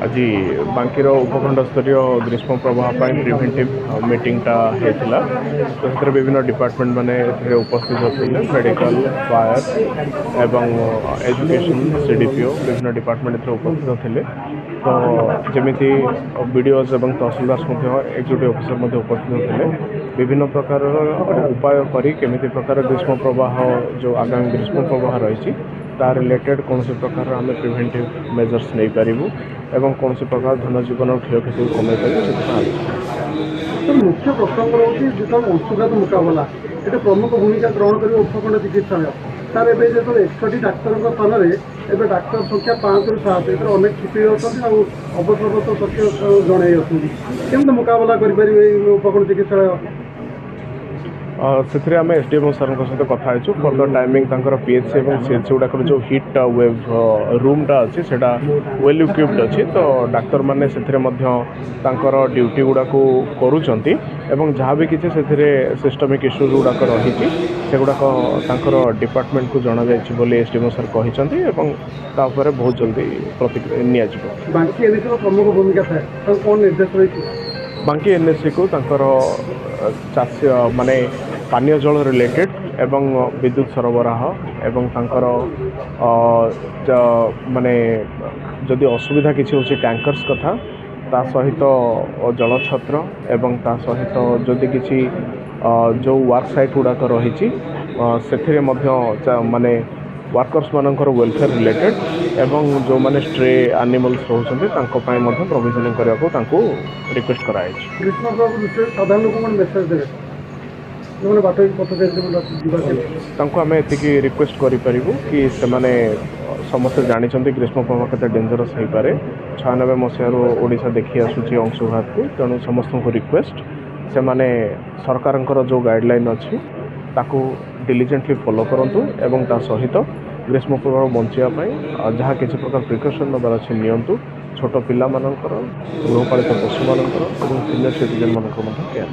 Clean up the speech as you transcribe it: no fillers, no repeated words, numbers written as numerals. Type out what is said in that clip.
आज बांकीर उपखंड स्तरीय ग्रीष्म प्रवाह प्रिभेन्टिव मीटिंगटा होता तो से विभिन्न डिपार्टमेंट मैंने उपस्थित होते मेडिकल फायर एवं एजुकेशन सीडीपीओ विभिन्न डिपार्टमेंट उपस्थित थे तो जमीती बीडीओज और तहसीलदार एक्जिक्यूटिव ऑफिसर उपस्थित होते विभिन्न प्रकार उपाय करी केमिति प्रकार ग्रीष्म प्रवाह जो आगामी ग्रीष्म प्रवाह रही ता रिलेटेड कौन से प्रकार आम प्रिभेन्टिव मेजर्स नहीं पारू एवं कौन से प्रकार धनजीवन क्षयक्षति को कमे तो मुख्य प्रसंग रही जो अंशुघात मुकाबला ये प्रमुख भूमिका ग्रहण कर उपखंड चिकित्सालय सार ए जो 100 डाक्तर स्थान में डाक्तर संख्या 5 ରୁ 7 एथर अनेक छुट्टी अच्छा अवसरगत सत्य जन मुकाबला करें उपखंड चिकित्सालय से आम एसडीएम सर सहित कथा फर्दर टाइमिंग पीएचसी और सीएचसी गुड़ाक जो हिट वेव रूमटा अच्छी से वेल इक्विप्ड अच्छी तो डाक्तर मैंने से ड्यूटी गुड़ाक करुँच जहाँ भी किसी से सिस्टमिक इश्यूज गुड़ाक रही से गुड़ाक डिपार्टमेंट को जना जाए एसडीएम सर कहते बहुत जल्दी प्रतिक्रिया प्रमुख भूमिका था कौन निर्देश रही बांकी एनएससी को चाष माने पानीय जल रिलेटेड एवं विद्युत सरबराह एवं माने जदि असुविधा किसी होची टैंकर्स कथा ता सहित जल छत्र एवं ता सहित जदि किसी जो वर्क साइट गुड़ाक रही माने वर्कर्स मानकर वेलफेयर रिलेटेड एवं जो माने स्ट्रे एनिमल्स रोचते प्रोविजनिंग करने को रिक्वेस्ट कराई साधारण लोक मेसेज देवे आम ये रिक्वेस्ट करूँ कि से समस्त जानते ग्रीष्म प्रभाव के डेंजरस हो पाए 96 मसीह ओडिशा देखी आसूँ अंशुघात को तेणु समस्त को रिक्वेस्ट से माने सरकार जो गाइडलाइन अच्छी ताकू डिलिजेंटली फॉलो करूँ एवं ता सहित ग्रीष्म प्रभाव बचाई जहाँ किसी प्रकार प्रिकसन नबार अच्छे नियंतु छोट पिला गृहपालित पशु मान सीनियर सिटीजन मान केयर